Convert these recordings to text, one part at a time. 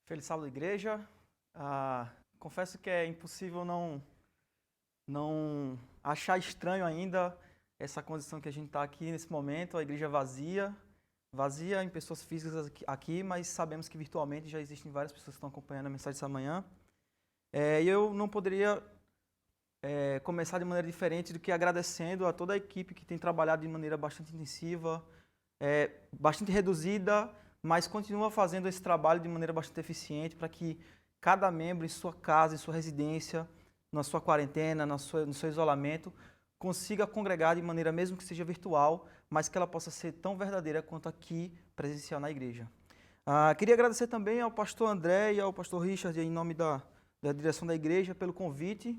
Feliz sábado, igreja. Confesso que é impossível não achar estranho ainda essa condição que a gente está aqui nesse momento, a igreja vazia em pessoas físicas aqui, mas sabemos que virtualmente já existem várias pessoas que estão acompanhando a mensagem dessa manhã. E eu não poderia começar de maneira diferente do que agradecendo a toda a equipe que tem trabalhado de maneira bastante intensiva, bastante reduzida, mas continua fazendo esse trabalho de maneira bastante eficiente para que cada membro em sua casa, em sua residência, na sua quarentena, no seu isolamento, consiga congregar de maneira mesmo que seja virtual, mas que ela possa ser tão verdadeira quanto aqui presencial na igreja. Queria agradecer também ao pastor André e ao pastor Richard, em nome da direção da igreja, pelo convite.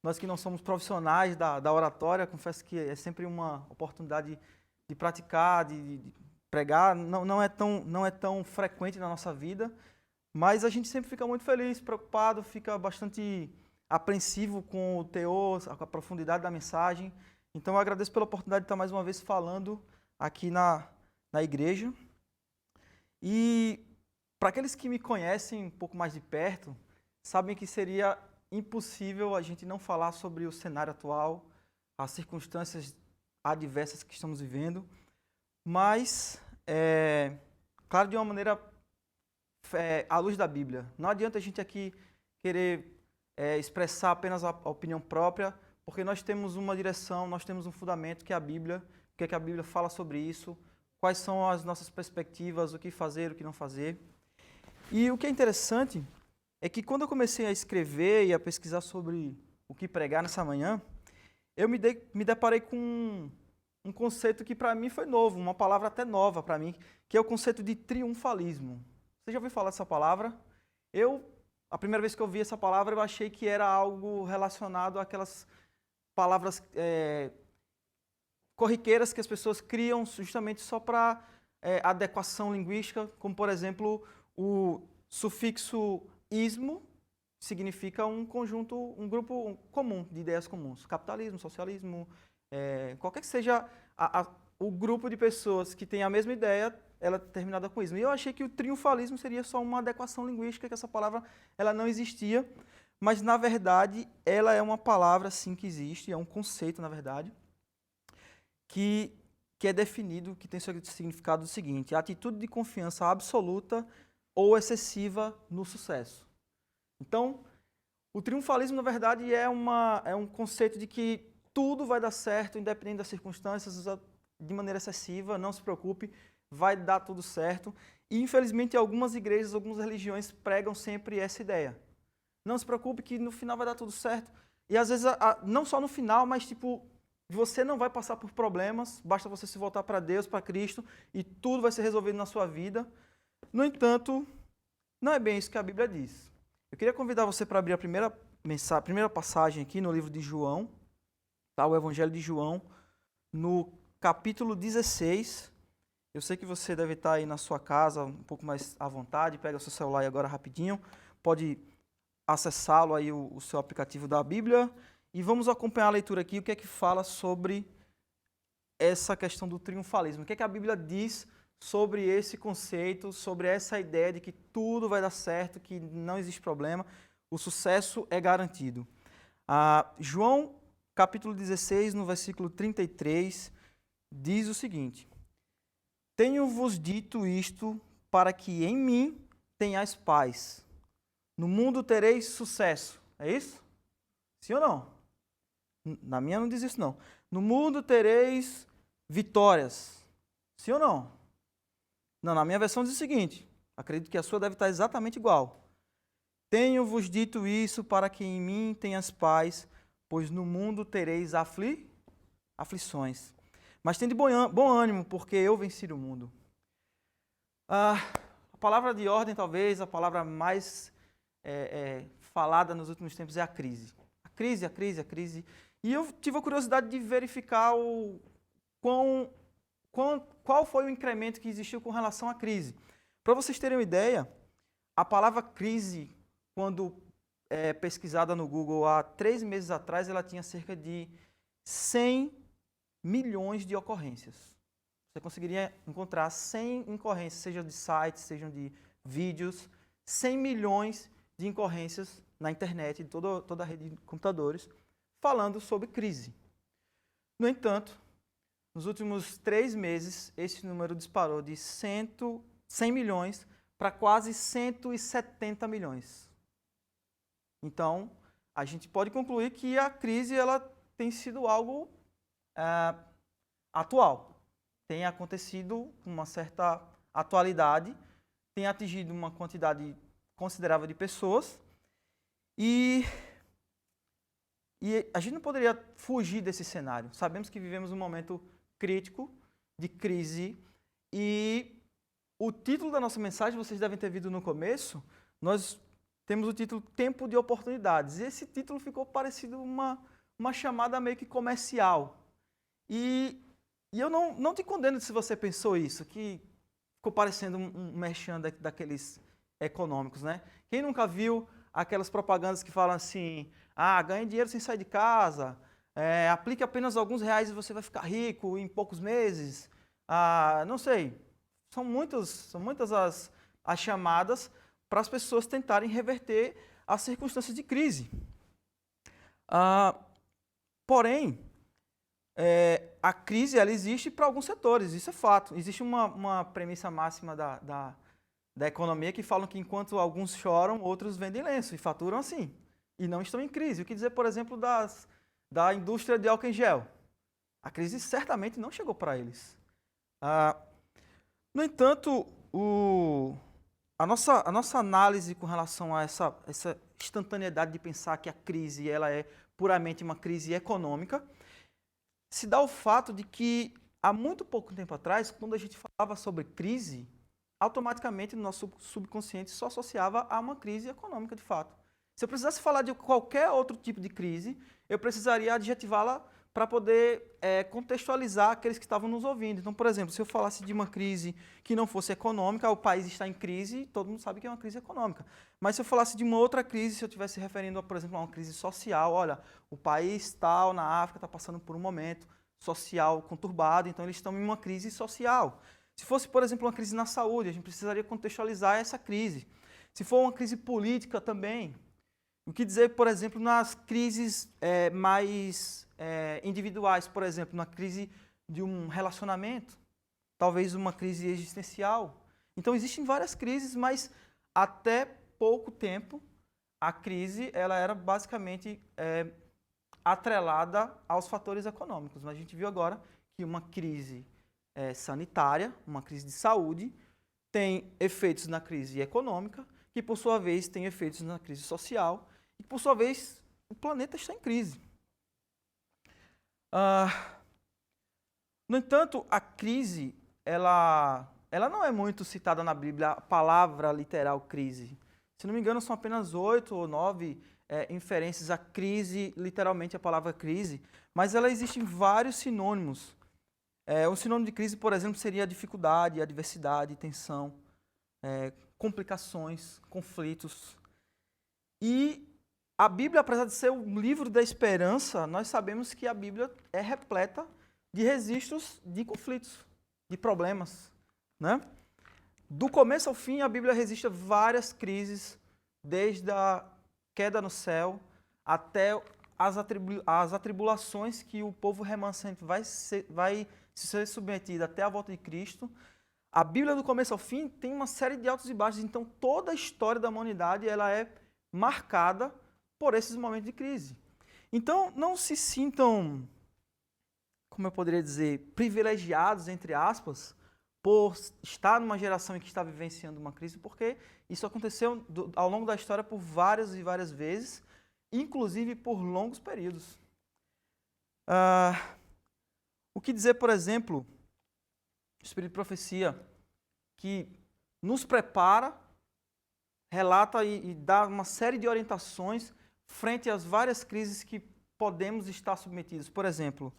Nós que não somos profissionais da oratória, confesso que é sempre uma oportunidade de praticar, de pregar, não é tão frequente na nossa vida, mas a gente sempre fica muito feliz, preocupado, fica bastante apreensivo com o teor, com a profundidade da mensagem. Então eu agradeço pela oportunidade de estar mais uma vez falando aqui na igreja. E para aqueles que me conhecem um pouco mais de perto, sabem que seria impossível a gente não falar sobre o cenário atual, as circunstâncias adversas que estamos vivendo, mas, claro, de uma maneira à luz da Bíblia. Não adianta a gente aqui querer expressar apenas a opinião própria, porque nós temos uma direção, nós temos um fundamento que é a Bíblia, o que é que a Bíblia fala sobre isso, quais são as nossas perspectivas, o que fazer, o que não fazer. E o que é interessante é que quando eu comecei a escrever e a pesquisar sobre o que pregar nessa manhã, eu me deparei com um conceito que para mim foi novo, uma palavra até nova para mim, que é o conceito de triunfalismo. Você já ouviu falar dessa palavra? A primeira vez que eu vi essa palavra, eu achei que era algo relacionado àquelas palavras corriqueiras que as pessoas criam justamente só para adequação linguística, como, por exemplo, o sufixo ismo significa um grupo comum de ideias comuns. Capitalismo, socialismo, qualquer que seja o grupo de pessoas que tem a mesma ideia, ela é terminada com ismo. E eu achei que o triunfalismo seria só uma adequação linguística, que essa palavra ela não existia, mas na verdade ela é uma palavra sim que existe, é um conceito na verdade, que é definido, que tem seu significado seguinte: a atitude de confiança absoluta ou excessiva no sucesso. Então, o triunfalismo, na verdade, é um conceito de que tudo vai dar certo, independente das circunstâncias, de maneira excessiva, não se preocupe, vai dar tudo certo. E, infelizmente, algumas igrejas, algumas religiões pregam sempre essa ideia. Não se preocupe que no final vai dar tudo certo. E, às vezes, não só no final, mas, tipo, você não vai passar por problemas, basta você se voltar para Deus, para Cristo, e tudo vai ser resolvido na sua vida. No entanto, não é bem isso que a Bíblia diz. Eu queria convidar você para abrir a primeira passagem aqui no livro de João, tá? O Evangelho de João, no capítulo 16. Eu sei que você deve estar aí na sua casa um pouco mais à vontade, pega o seu celular aí agora rapidinho, pode acessá-lo aí, o seu aplicativo da Bíblia, e vamos acompanhar a leitura aqui, o que é que fala sobre essa questão do triunfalismo, o que é que a Bíblia diz sobre esse conceito, sobre essa ideia de que tudo vai dar certo, que não existe problema, o sucesso é garantido. João, capítulo 16, no versículo 33, diz o seguinte: tenho-vos dito isto para que em mim tenhais paz. No mundo tereis sucesso. É isso? Sim ou não? Na minha não diz isso não. No mundo tereis vitórias. Sim ou não? Não, na minha versão diz o seguinte, acredito que a sua deve estar exatamente igual. Tenho-vos dito isso para que em mim tenhas paz, pois no mundo tereis aflições. Mas tende bom ânimo, porque eu venci o mundo. A palavra de ordem, talvez, a palavra mais falada nos últimos tempos é a crise. A crise. E eu tive a curiosidade de verificar qual foi o incremento que existiu com relação à crise. Para vocês terem uma ideia, a palavra crise, quando pesquisada no Google há 3 meses atrás, ela tinha cerca de 100 milhões de ocorrências. você conseguiria encontrar 100 incorrências, seja de sites, sejam de vídeos, 100 milhões de incorrências na internet, de toda a rede de computadores, falando sobre crise. No entanto, nos últimos 3 meses, esse número disparou de 100 milhões para quase 170 milhões. Então, a gente pode concluir que a crise ela tem sido algo atual. Tem acontecido com uma certa atualidade, tem atingido uma quantidade considerável de pessoas e a gente não poderia fugir desse cenário. Sabemos que vivemos um momento crítico de crise e o título da nossa mensagem, vocês devem ter visto no começo, nós temos o título Tempo de Oportunidades. E esse título ficou parecido uma chamada meio que comercial. E eu não te condeno se você pensou isso, que ficou parecendo um merchan daqueles econômicos, né? Quem nunca viu aquelas propagandas que falam assim, ganhe dinheiro sem sair de casa, aplique apenas alguns reais e você vai ficar rico em poucos meses. Não sei, são muitas as chamadas para as pessoas tentarem reverter as circunstâncias de crise. Porém, a crise ela existe para alguns setores, isso é fato. Existe uma premissa máxima da economia que falam que enquanto alguns choram, outros vendem lenço e faturam assim, e não estão em crise. O que dizer, por exemplo, da indústria de álcool em gel? A crise certamente não chegou para eles. No entanto, a nossa análise com relação a essa instantaneidade de pensar que a crise ela é puramente uma crise econômica, se dá o fato de que há muito pouco tempo atrás, quando a gente falava sobre crise, automaticamente no nosso subconsciente só associava a uma crise econômica de fato. Se eu precisasse falar de qualquer outro tipo de crise, eu precisaria adjetivá-la para poder contextualizar aqueles que estavam nos ouvindo. Então, por exemplo, se eu falasse de uma crise que não fosse econômica, o país está em crise, todo mundo sabe que é uma crise econômica. Mas se eu falasse de uma outra crise, se eu estivesse referindo, por exemplo, a uma crise social, olha, o país tal na África está passando por um momento social conturbado, então eles estão em uma crise social. Se fosse, por exemplo, uma crise na saúde, a gente precisaria contextualizar essa crise. Se for uma crise política também, o que dizer, por exemplo, nas crises mais individuais, por exemplo, na crise de um relacionamento, talvez uma crise existencial. Então, existem várias crises, mas até pouco tempo, a crise ela era basicamente atrelada aos fatores econômicos. Mas a gente viu agora que uma crise sanitária, uma crise de saúde, tem efeitos na crise econômica, que por sua vez tem efeitos na crise social, e por sua vez o planeta está em crise. No entanto, a crise, ela não é muito citada na Bíblia, a palavra literal crise. Se não me engano, são apenas 8 ou 9 inferências à crise, literalmente a palavra crise, mas ela existe em vários sinônimos. Um sinônimo de crise, por exemplo, seria dificuldade, adversidade, tensão, complicações, conflitos. E a Bíblia, apesar de ser um livro da esperança, nós sabemos que a Bíblia é repleta de registros de conflitos, de problemas, né? Do começo ao fim, a Bíblia registra várias crises, desde a queda no céu até as atribulações que o povo remanescente vai ser submetido até a volta de Cristo. A Bíblia, do começo ao fim, tem uma série de altos e baixos, então toda a história da humanidade ela é marcada por esses momentos de crise. Então, não se sintam, como eu poderia dizer, privilegiados, entre aspas, por estar numa geração em que está vivenciando uma crise, porque isso aconteceu ao longo da história por várias e várias vezes, inclusive por longos períodos. O que dizer, por exemplo, o Espírito de Profecia, que nos prepara, relata e dá uma série de orientações frente às várias crises que podemos estar submetidos. Por exemplo,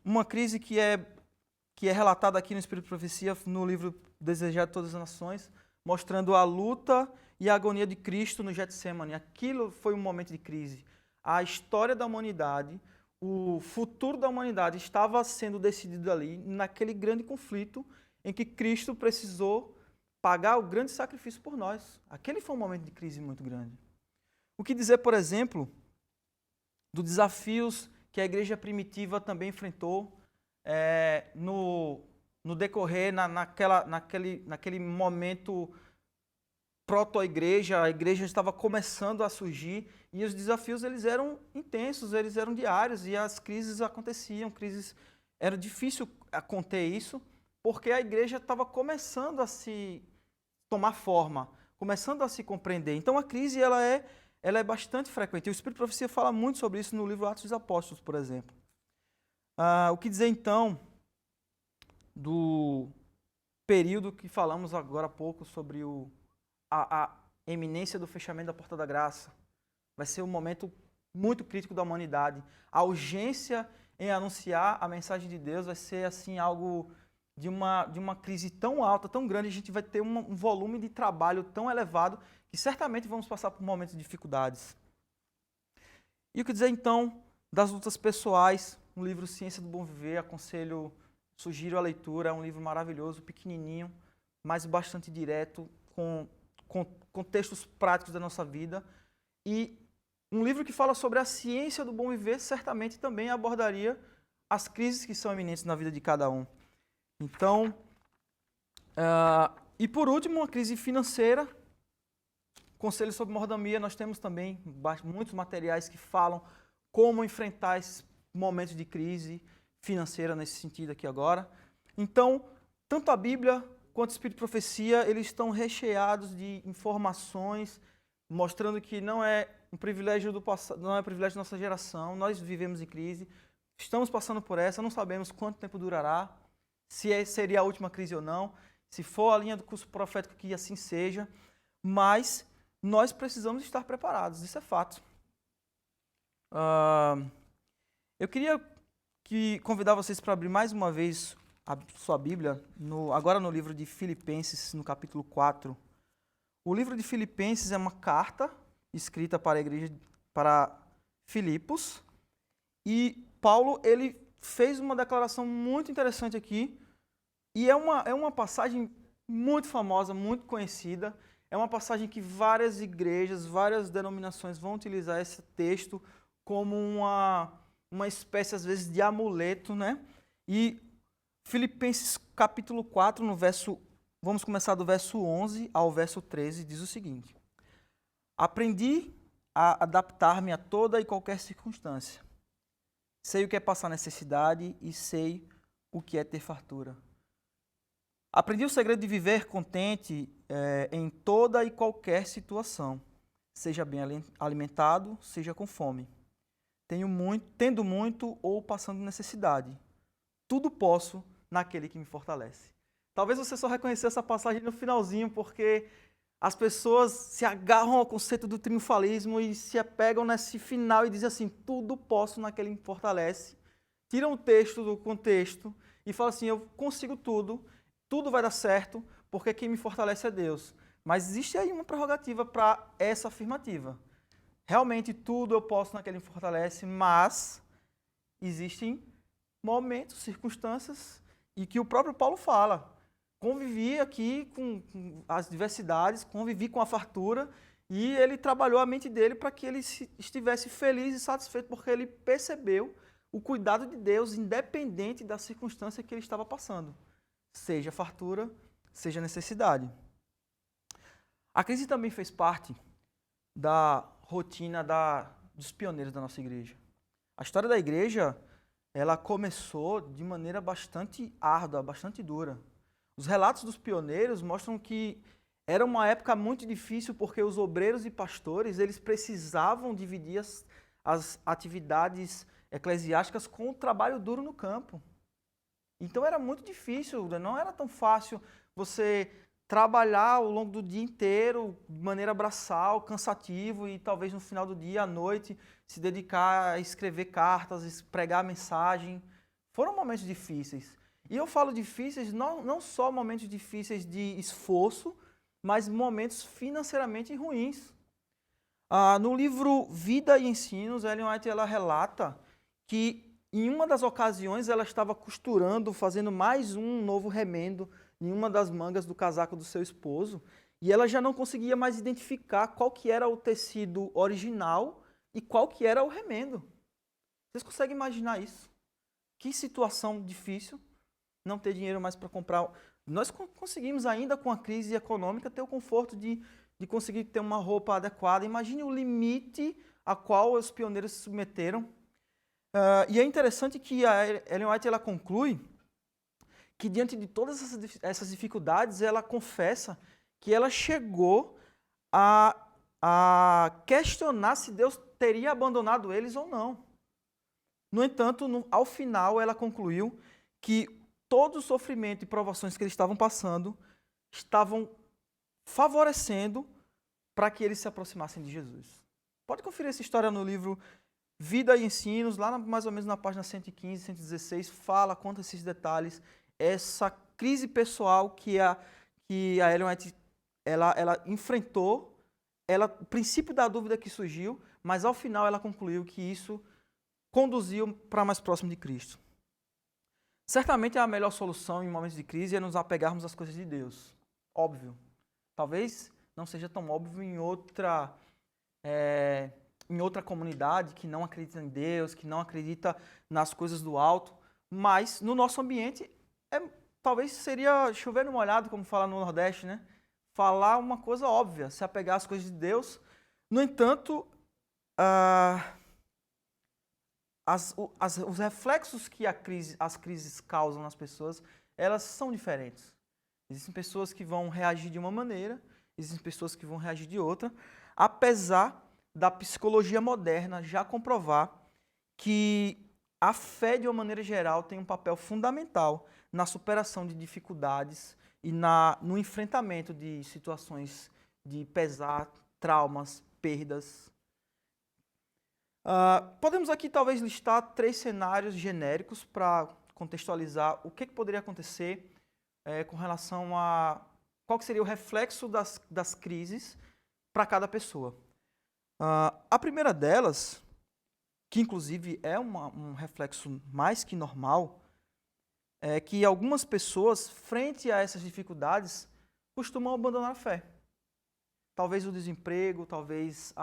uma crise que é relatada aqui no Espírito de Profecia, no livro Desejado de Todas as Nações, mostrando a luta e a agonia de Cristo no Getsêmani. Aquilo foi um momento de crise. A história da humanidade, o futuro da humanidade estava sendo decidido ali, naquele grande conflito em que Cristo precisou pagar o grande sacrifício por nós. Aquele foi um momento de crise muito grande. O que dizer, por exemplo, dos desafios que a igreja primitiva também enfrentou no decorrer, naquele momento proto-igreja, a igreja estava começando a surgir e os desafios eles eram intensos, eles eram diários e as crises aconteciam, era difícil conter isso, porque a igreja estava começando a se tomar forma, começando a se compreender. Então a crise ela é bastante frequente. E o Espírito de Profecia fala muito sobre isso no livro Atos dos Apóstolos, por exemplo. O que dizer então do período que falamos agora há pouco sobre a eminência do fechamento da Porta da Graça? Vai ser um momento muito crítico da humanidade. A urgência em anunciar a mensagem de Deus vai ser assim algo de uma crise tão alta, tão grande, a gente vai ter um volume de trabalho tão elevado que certamente vamos passar por momentos de dificuldades. E o que dizer então das lutas pessoais? No livro Ciência do Bom Viver, sugiro a leitura, é um livro maravilhoso, pequenininho, mas bastante direto, com textos práticos da nossa vida. E um livro que fala sobre a ciência do bom viver certamente também abordaria as crises que são iminentes na vida de cada um. Então, e por último, uma crise financeira. Conselho sobre mordomia, nós temos também muitos materiais que falam como enfrentar esses momentos de crise financeira nesse sentido aqui agora. Então, tanto a Bíblia quanto o Espírito de Profecia, eles estão recheados de informações mostrando que não é um privilégio do passado, não é um privilégio da nossa geração, nós vivemos em crise, estamos passando por essa, não sabemos quanto tempo durará, se seria a última crise ou não, se for a linha do curso profético que assim seja, mas nós precisamos estar preparados, isso é fato. Eu queria convidar vocês para abrir mais uma vez a sua Bíblia, agora no livro de Filipenses, no capítulo 4. O livro de Filipenses é uma carta escrita para a igreja, para Filipos, e Paulo ele fez uma declaração muito interessante aqui, e é uma passagem muito famosa, muito conhecida, é uma passagem que várias igrejas, várias denominações vão utilizar esse texto como uma espécie, às vezes, de amuleto, né? E Filipenses capítulo 4, vamos começar do verso 11 ao verso 13, diz o seguinte: aprendi a adaptar-me a toda e qualquer circunstância. Sei o que é passar necessidade e sei o que é ter fartura. Aprendi o segredo de viver contente em toda e qualquer situação, seja bem alimentado, seja com fome, tendo muito ou passando necessidade. Tudo posso naquele que me fortalece. Talvez você só reconheceu essa passagem no finalzinho, porque as pessoas se agarram ao conceito do triunfalismo e se apegam nesse final e dizem assim, tudo posso naquele que me fortalece. Tiram o texto do contexto e falam assim, eu consigo tudo, tudo vai dar certo, porque quem me fortalece é Deus. Mas existe aí uma prerrogativa para essa afirmativa. Realmente tudo eu posso naquele que me fortalece, mas existem momentos, circunstâncias, e que o próprio Paulo fala. Convivi aqui com as diversidades, convivi com a fartura, e ele trabalhou a mente dele para que ele estivesse feliz e satisfeito, porque ele percebeu o cuidado de Deus, independente da circunstância que ele estava passando. Seja fartura, seja necessidade. A crise também fez parte da rotina dos pioneiros da nossa igreja. A história da igreja, ela começou de maneira bastante árdua, bastante dura. Os relatos dos pioneiros mostram que era uma época muito difícil porque os obreiros e pastores, eles precisavam dividir as atividades eclesiásticas com o trabalho duro no campo. Então era muito difícil, não era tão fácil você trabalhar ao longo do dia inteiro, de maneira braçal, cansativo, e talvez no final do dia, à noite, se dedicar a escrever cartas, pregar mensagem. Foram momentos difíceis. E eu falo difíceis, não só momentos difíceis de esforço, mas momentos financeiramente ruins. No livro Vida e Ensinos, Ellen White ela relata que em uma das ocasiões ela estava costurando, fazendo mais um novo remendo em uma das mangas do casaco do seu esposo, e ela já não conseguia mais identificar qual que era o tecido original e qual que era o remendo. Vocês conseguem imaginar isso? Que situação difícil, não ter dinheiro mais para comprar. Nós conseguimos ainda com a crise econômica ter o conforto de conseguir ter uma roupa adequada. Imagine o limite a qual os pioneiros se submeteram. E é interessante que a Ellen White ela conclui que diante de todas essas dificuldades, ela confessa que ela chegou a questionar se Deus teria abandonado eles ou não. No entanto, ao final, ela concluiu que todo o sofrimento e provações que eles estavam passando estavam favorecendo para que eles se aproximassem de Jesus. Pode conferir essa história no livro Vida e Ensinos, lá mais ou menos na página 115, 116, conta esses detalhes, essa crise pessoal que a Ellen White ela enfrentou, o princípio da dúvida que surgiu, mas ao final ela concluiu que isso conduziu para mais próximo de Cristo. Certamente a melhor solução em momentos de crise é nos apegarmos às coisas de Deus. Óbvio. Talvez não seja tão óbvio em outra comunidade que não acredita em Deus, que não acredita nas coisas do alto, mas no nosso ambiente talvez seria chover no molhado, como fala no Nordeste, né? Falar uma coisa óbvia, se apegar às coisas de Deus. No entanto, os reflexos que as crises causam nas pessoas, elas são diferentes. Existem pessoas que vão reagir de uma maneira, existem pessoas que vão reagir de outra, apesar da psicologia moderna já comprovar que a fé, de uma maneira geral, tem um papel fundamental na superação de dificuldades e no enfrentamento de situações de pesar, traumas, perdas. Podemos aqui talvez listar 3 cenários genéricos para contextualizar o que poderia acontecer com relação a qual que seria o reflexo das crises para cada pessoa. A primeira delas, que inclusive é um reflexo mais que normal, é que algumas pessoas, frente a essas dificuldades, costumam abandonar a fé. Talvez o desemprego, talvez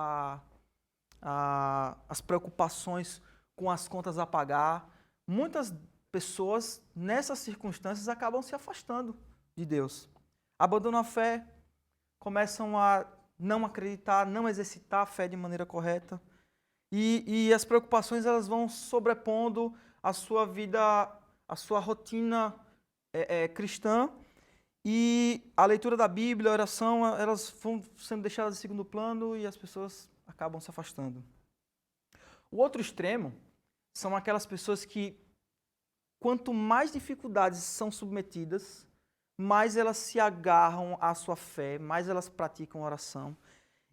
as preocupações com as contas a pagar. Muitas pessoas, nessas circunstâncias, acabam se afastando de Deus. Abandonam a fé, começam a não acreditar, não exercitar a fé de maneira correta. E as preocupações elas vão sobrepondo a sua vida, a sua rotina cristã. E a leitura da Bíblia, a oração, elas vão sendo deixadas em segundo plano e as pessoas acabam se afastando. O outro extremo são aquelas pessoas que, quanto mais dificuldades são submetidas, mais elas se agarram à sua fé, mais elas praticam oração.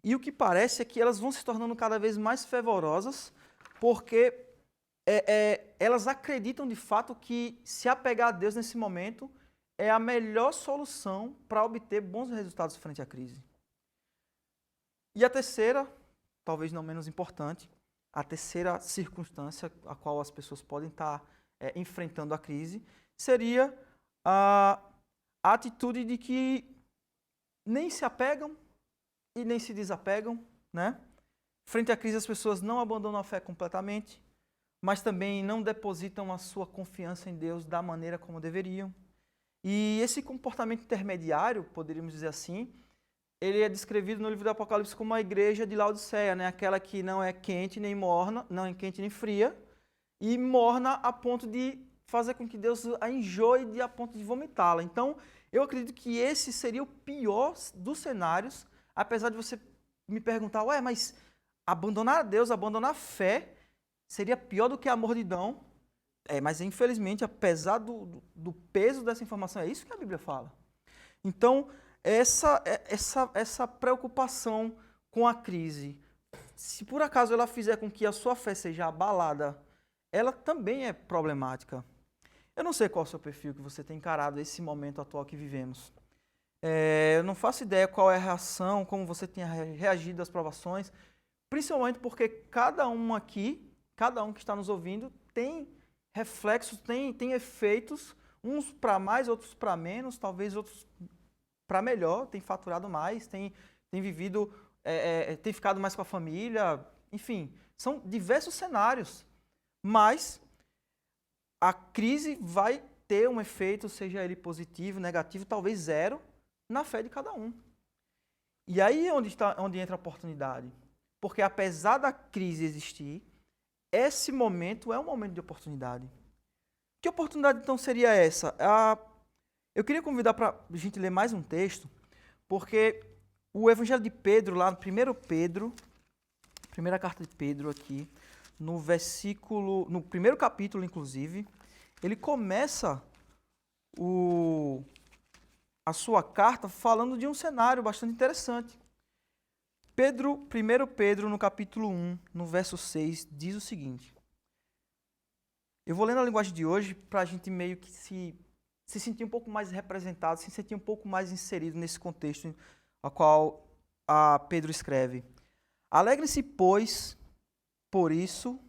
E o que parece é que elas vão se tornando cada vez mais fervorosas, porque elas acreditam de fato que se apegar a Deus nesse momento é a melhor solução para obter bons resultados frente à crise. E a terceira, talvez não menos importante, a terceira circunstância a qual as pessoas podem estar enfrentando a crise seria a atitude de que nem se apegam e nem se desapegam, né? Frente à crise, as pessoas não abandonam a fé completamente, mas também não depositam a sua confiança em Deus da maneira como deveriam. E esse comportamento intermediário, poderíamos dizer assim, ele é descrevido no livro do Apocalipse como a igreja de Laodiceia, né? Aquela que não é quente nem morna, não é quente nem fria, e morna a ponto de fazer com que Deus a enjoe a ponto de vomitá-la. Então, eu acredito que esse seria o pior dos cenários, apesar de você me perguntar, mas abandonar a Deus, abandonar a fé, seria pior do que a mordidão. Mas infelizmente, apesar do peso dessa informação, é isso que a Bíblia fala. Então, essa preocupação com a crise, se por acaso ela fizer com que a sua fé seja abalada, ela também é problemática. Eu não sei qual é o seu perfil que você tem encarado esse momento atual que vivemos. Eu não faço ideia qual é a reação, como você tem reagido às provações, principalmente porque cada um aqui, cada um que está nos ouvindo, tem reflexos, tem efeitos, uns para mais, outros para menos, talvez outros para melhor, tem faturado mais, tem vivido, tem ficado mais com a família, enfim, são diversos cenários, mas a crise vai ter um efeito, seja ele positivo, negativo, talvez zero, na fé de cada um. E aí é onde entra a oportunidade. Porque apesar da crise existir, esse momento é um momento de oportunidade. Que oportunidade então seria essa? Eu queria convidar para a gente ler mais um texto, porque o Evangelho de Pedro, lá no 1 Pedro, primeira carta de Pedro aqui, no primeiro capítulo, inclusive, ele começa a sua carta falando de um cenário bastante interessante. 1 Pedro, no capítulo 1, no verso 6, diz o seguinte. Eu vou ler na linguagem de hoje para a gente meio que se sentir um pouco mais representado, se sentir um pouco mais inserido nesse contexto a qual Pedro escreve. Alegrem-se, pois, por isso,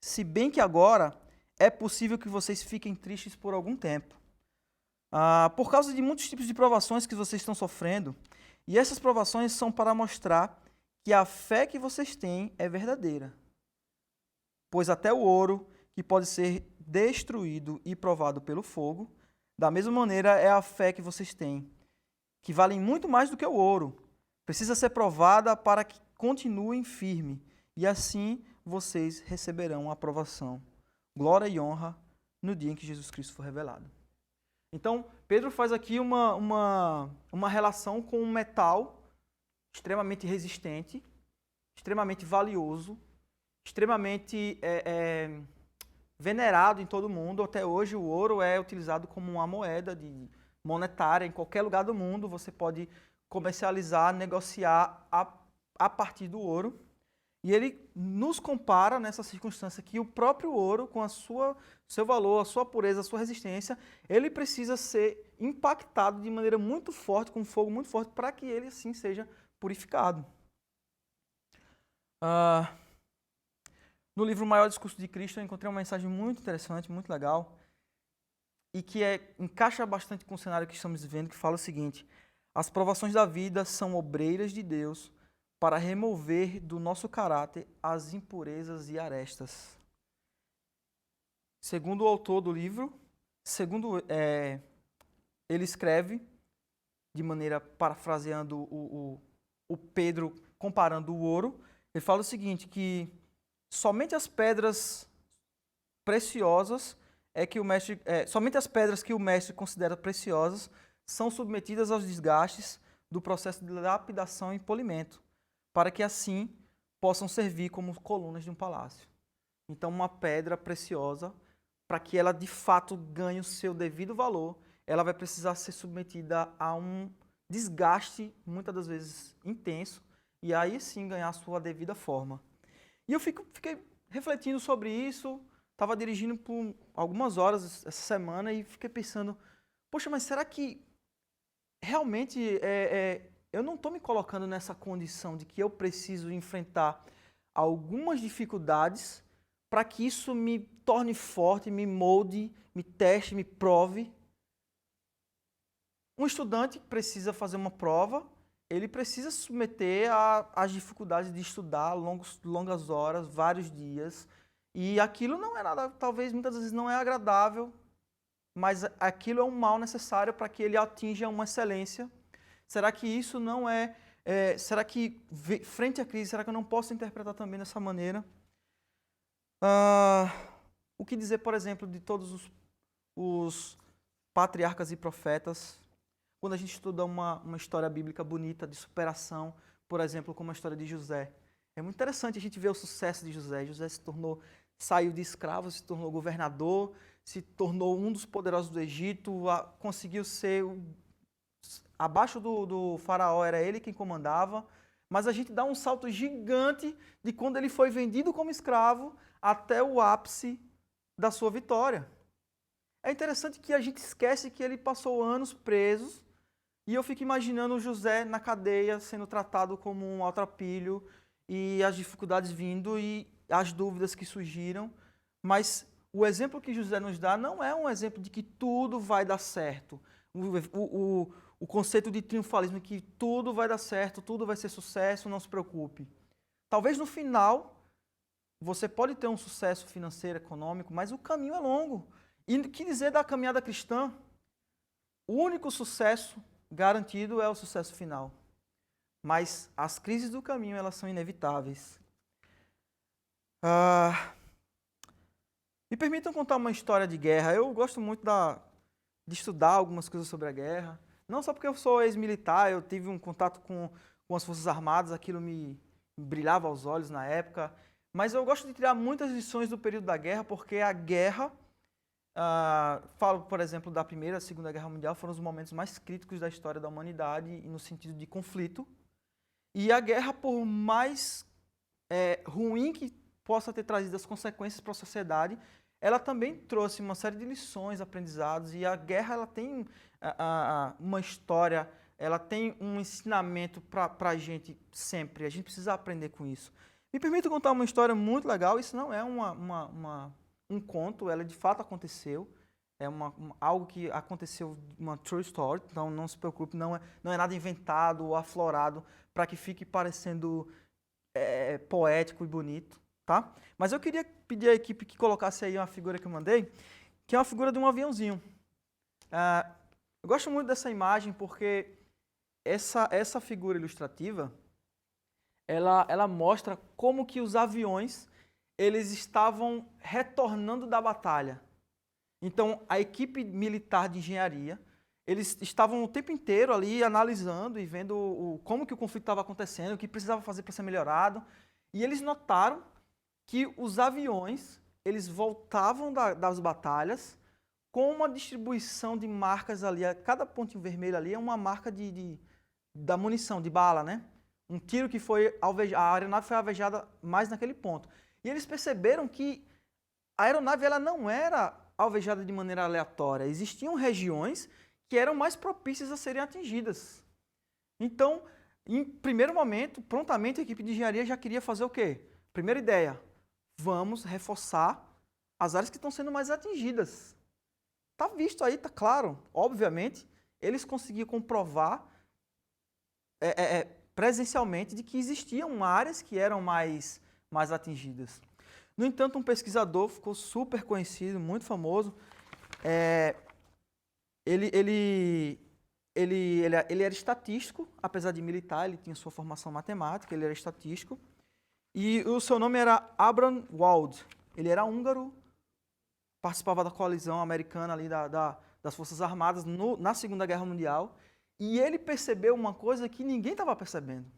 se bem que agora é possível que vocês fiquem tristes por algum tempo. Por causa de muitos tipos de provações que vocês estão sofrendo, e essas provações são para mostrar que a fé que vocês têm é verdadeira. Pois até o ouro, que pode ser destruído e provado pelo fogo, da mesma maneira é a fé que vocês têm, que valem muito mais do que o ouro. Precisa ser provada para que continuem firme, e assim vocês receberão a aprovação, glória e honra no dia em que Jesus Cristo for revelado. Então, Pedro faz aqui uma relação com um metal extremamente resistente, extremamente valioso, extremamente venerado em todo o mundo. Até hoje o ouro é utilizado como uma moeda monetária em qualquer lugar do mundo. Você pode comercializar, negociar a partir do ouro. E ele nos compara nessa circunstância que o próprio ouro, com seu valor, a sua pureza, a sua resistência, ele precisa ser impactado de maneira muito forte, com um fogo muito forte, para que ele assim seja purificado. No livro Maior Discurso de Cristo, eu encontrei uma mensagem muito interessante, muito legal, e que encaixa bastante com o cenário que estamos vivendo, que fala o seguinte: as provações da vida são obreiras de Deus para remover do nosso caráter as impurezas e arestas. Segundo o autor do livro, ele escreve, de maneira parafraseando o Pedro, comparando o ouro, ele fala o seguinte, que somente as pedras preciosas somente as pedras que o mestre considera preciosas são submetidas aos desgastes do processo de lapidação e polimento, para que assim possam servir como colunas de um palácio. Então, uma pedra preciosa, para que ela de fato ganhe o seu devido valor, ela vai precisar ser submetida a um desgaste, muitas das vezes intenso, e aí sim ganhar a sua devida forma. E eu fiquei refletindo sobre isso, estava dirigindo por algumas horas essa semana e fiquei pensando, poxa, mas será que realmente eu não estou me colocando nessa condição de que eu preciso enfrentar algumas dificuldades para que isso me torne forte, me molde, me teste, me prove? Um estudante precisa fazer uma prova, ele precisa se submeter às dificuldades de estudar longas horas, vários dias, e aquilo não é nada, talvez muitas vezes não é agradável, mas aquilo é um mal necessário para que ele atinja uma excelência. Será que isso não será que, frente à crise, será que eu não posso interpretar também dessa maneira? O que dizer, por exemplo, de todos os patriarcas e profetas? Quando a gente estuda uma história bíblica bonita de superação, por exemplo, como a história de José. É muito interessante a gente ver o sucesso de José. José saiu de escravo, se tornou governador, se tornou um dos poderosos do Egito, conseguiu ser abaixo do faraó, era ele quem comandava, mas a gente dá um salto gigante de quando ele foi vendido como escravo até o ápice da sua vitória. É interessante que a gente esquece que ele passou anos preso, e eu fico imaginando José na cadeia, sendo tratado como um maltrapilho, e as dificuldades vindo, e as dúvidas que surgiram, mas o exemplo que José nos dá não é um exemplo de que tudo vai dar certo. O conceito de triunfalismo, que tudo vai dar certo, tudo vai ser sucesso, não se preocupe. Talvez no final você pode ter um sucesso financeiro, econômico, mas o caminho é longo. E o que dizer da caminhada cristã? O único sucesso garantido é o sucesso final. Mas as crises do caminho, elas são inevitáveis. Me permitam contar uma história de guerra. Eu gosto muito de estudar algumas coisas sobre a guerra. Não só porque eu sou ex-militar, eu tive um contato com as Forças Armadas, aquilo me brilhava aos olhos na época. Mas eu gosto de tirar muitas lições do período da guerra, porque a guerra, falo, por exemplo, da Primeira e Segunda Guerra Mundial, foram os momentos mais críticos da história da humanidade, e no sentido de conflito. E a guerra, por mais ruim que possa ter trazido as consequências para a sociedade, ela também trouxe uma série de lições, aprendizados, e a guerra ela tem uma história, ela tem um ensinamento para a gente sempre, a gente precisa aprender com isso. Me permito contar uma história muito legal, isso não é um conto, ela de fato aconteceu, é algo que aconteceu, uma true story, então não se preocupe, não é nada inventado ou aflorado para que fique parecendo poético e bonito, tá? Mas eu queria pedir à equipe que colocasse aí uma figura que eu mandei, que é uma figura de um aviãozinho. Eu gosto muito dessa imagem porque essa figura ilustrativa, ela mostra como que os aviões eles estavam retornando da batalha. Então, a equipe militar de engenharia, eles estavam o tempo inteiro ali analisando e vendo como que o conflito estava acontecendo, o que precisava fazer para ser melhorado. E eles notaram que os aviões, eles voltavam das batalhas com uma distribuição de marcas ali. Cada pontinho vermelho ali é uma marca da munição, de bala, né? Um tiro que foi alvejado, a aeronave foi alvejada mais naquele ponto. E eles perceberam que a aeronave ela não era alvejada de maneira aleatória. Existiam regiões que eram mais propícias a serem atingidas. Então, em primeiro momento, prontamente a equipe de engenharia já queria fazer o quê? Primeira ideia, vamos reforçar as áreas que estão sendo mais atingidas. Está visto aí, está claro. Obviamente, eles conseguiam comprovar presencialmente de que existiam áreas que eram mais atingidas. No entanto, um pesquisador ficou super conhecido, muito famoso. Ele era estatístico, apesar de militar, ele tinha sua formação matemática, ele era estatístico. E o seu nome era Abraham Wald. Ele era húngaro, participava da coalizão americana ali das Forças Armadas na Segunda Guerra Mundial. E ele percebeu uma coisa que ninguém estava percebendo.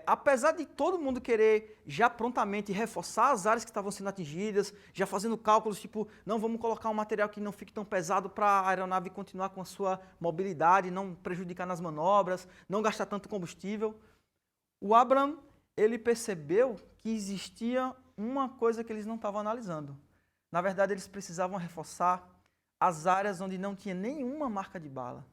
Apesar de todo mundo querer já prontamente reforçar as áreas que estavam sendo atingidas, já fazendo cálculos tipo, não, vamos colocar um material que não fique tão pesado para a aeronave continuar com a sua mobilidade, não prejudicar nas manobras, não gastar tanto combustível. O Abraham, ele percebeu que existia uma coisa que eles não estavam analisando. Na verdade, eles precisavam reforçar as áreas onde não tinha nenhuma marca de bala.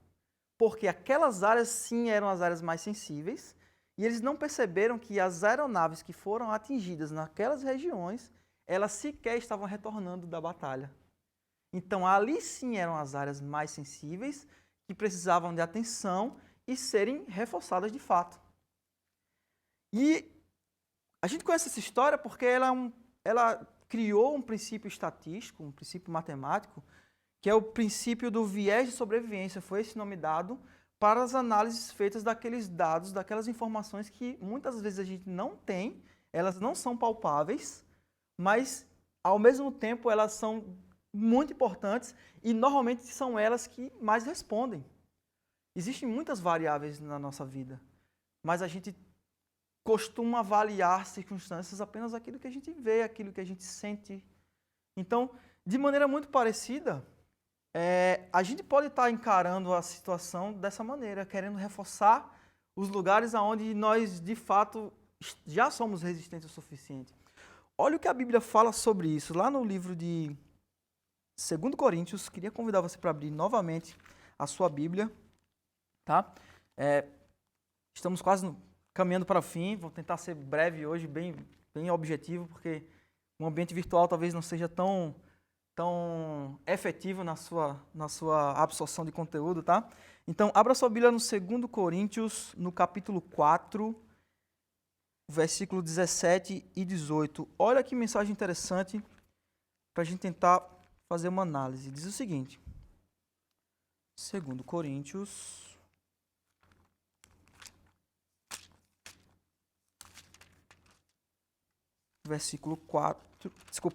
Porque aquelas áreas sim eram as áreas mais sensíveis, e eles não perceberam que as aeronaves que foram atingidas naquelas regiões, elas sequer estavam retornando da batalha. Então, ali sim eram as áreas mais sensíveis, que precisavam de atenção e serem reforçadas de fato. E a gente conhece essa história porque ela criou um princípio estatístico, um princípio matemático, que é o princípio do viés de sobrevivência. Foi esse nome dado para as análises feitas daqueles dados, daquelas informações que muitas vezes a gente não tem, elas não são palpáveis, mas ao mesmo tempo elas são muito importantes e normalmente são elas que mais respondem. Existem muitas variáveis na nossa vida, mas a gente costuma avaliar circunstâncias apenas aquilo que a gente vê, aquilo que a gente sente. Então, de maneira muito parecida, a gente pode estar encarando a situação dessa maneira, querendo reforçar os lugares onde nós, de fato, já somos resistentes o suficiente. Olha o que a Bíblia fala sobre isso. Lá no livro de 2 Coríntios, queria convidar você para abrir novamente a sua Bíblia. Tá? Estamos quase caminhando para o fim, vou tentar ser breve hoje, bem objetivo, porque O ambiente virtual talvez não seja tão efetivo na sua absorção de conteúdo, tá? Então, abra sua Bíblia no 2 Coríntios, no capítulo 4, versículo 17 e 18. Olha que mensagem interessante para a gente tentar fazer uma análise. Diz o seguinte, 2 Coríntios,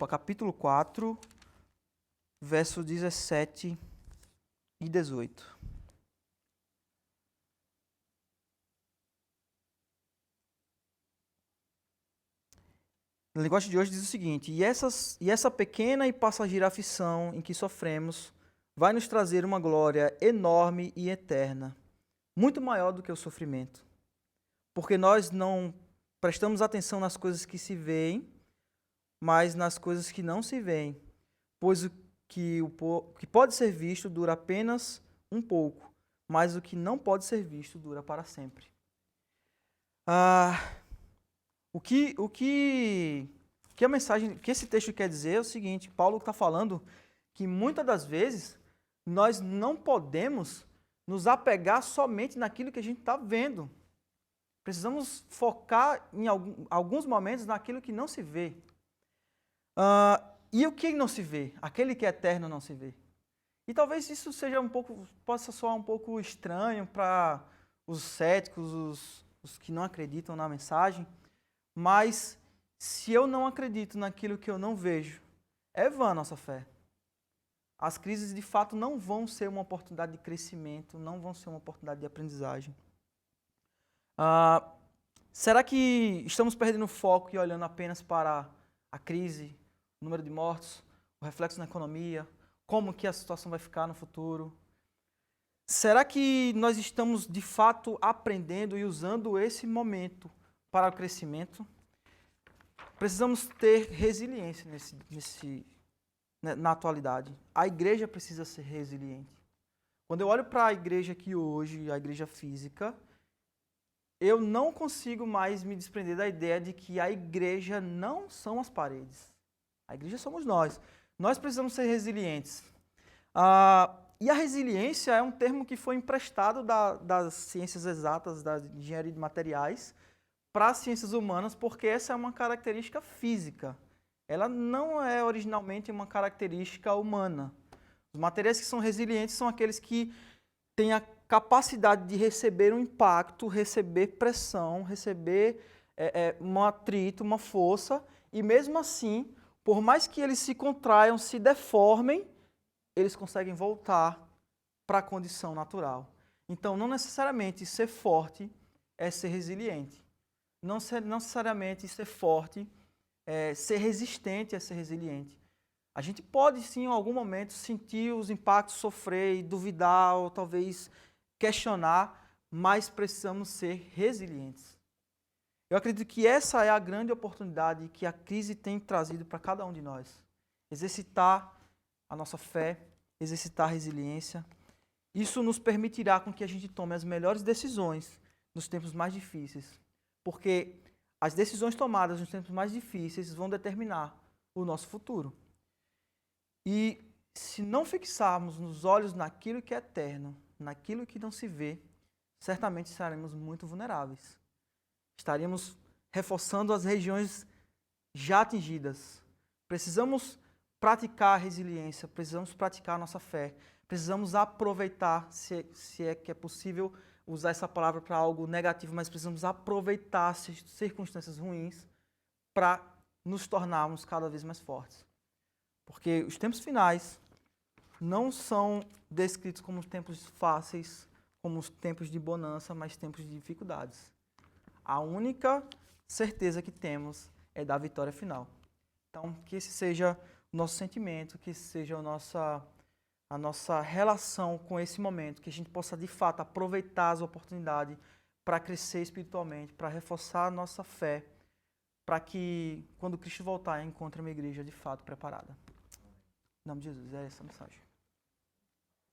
capítulo 4, versos 17 e 18. Na linguagem de hoje diz o seguinte, e essa pequena e passageira aflição em que sofremos vai nos trazer uma glória enorme e eterna, muito maior do que o sofrimento. Porque nós não prestamos atenção nas coisas que se veem, mas nas coisas que não se veem. Pois o que pode ser visto dura apenas um pouco, mas o que não pode ser visto dura para sempre. O que a mensagem, que esse texto quer dizer é o seguinte, Paulo está falando que muitas das vezes nós não podemos nos apegar somente naquilo que a gente está vendo. Precisamos focar em alguns momentos naquilo que não se vê. E o que não se vê? Aquele que é eterno não se vê. E talvez isso possa soar um pouco estranho para os céticos, os que não acreditam na mensagem, mas se eu não acredito naquilo que eu não vejo, é vã a nossa fé. As crises, de fato, não vão ser uma oportunidade de crescimento, não vão ser uma oportunidade de aprendizagem. Será que estamos perdendo o foco e olhando apenas para a crise, o número de mortos, o reflexo na economia, como que a situação vai ficar no futuro? Será que nós estamos, de fato, aprendendo e usando esse momento para o crescimento? Precisamos ter resiliência na atualidade. A igreja precisa ser resiliente. Quando eu olho para a igreja aqui hoje, a igreja física, eu não consigo mais me desprender da ideia de que a igreja não são as paredes. A igreja somos nós. Nós precisamos ser resilientes. E a resiliência é um termo que foi emprestado das ciências exatas, da engenharia de materiais, para as ciências humanas, porque essa é uma característica física. Ela não é originalmente uma característica humana. Os materiais que são resilientes são aqueles que têm a capacidade de receber um impacto, receber pressão, receber um atrito, uma força, e mesmo assim, por mais que eles se contraiam, se deformem, eles conseguem voltar para a condição natural. Então, não necessariamente ser forte é ser resiliente. Não necessariamente ser forte ser resistente é ser resiliente. A gente pode, sim, em algum momento, sentir os impactos, sofrer e duvidar, ou talvez questionar, mas precisamos ser resilientes. Eu acredito que essa é a grande oportunidade que a crise tem trazido para cada um de nós. Exercitar a nossa fé, exercitar a resiliência. Isso nos permitirá com que a gente tome as melhores decisões nos tempos mais difíceis. Porque as decisões tomadas nos tempos mais difíceis vão determinar o nosso futuro. E se não fixarmos nos olhos naquilo que é eterno, naquilo que não se vê, certamente estaremos muito vulneráveis. Estaríamos reforçando as regiões já atingidas. Precisamos praticar a resiliência, precisamos praticar a nossa fé, precisamos aproveitar, se é que é possível usar essa palavra para algo negativo, mas precisamos aproveitar as circunstâncias ruins para nos tornarmos cada vez mais fortes. Porque os tempos finais não são descritos como tempos fáceis, como os tempos de bonança, mas tempos de dificuldades. A única certeza que temos é da vitória final. Então, que esse seja o nosso sentimento, que esse seja a nossa relação com esse momento, que a gente possa, de fato, aproveitar as oportunidades para crescer espiritualmente, para reforçar a nossa fé, para que, quando Cristo voltar, encontre uma igreja, de fato, preparada. Em nome de Jesus, é essa a mensagem.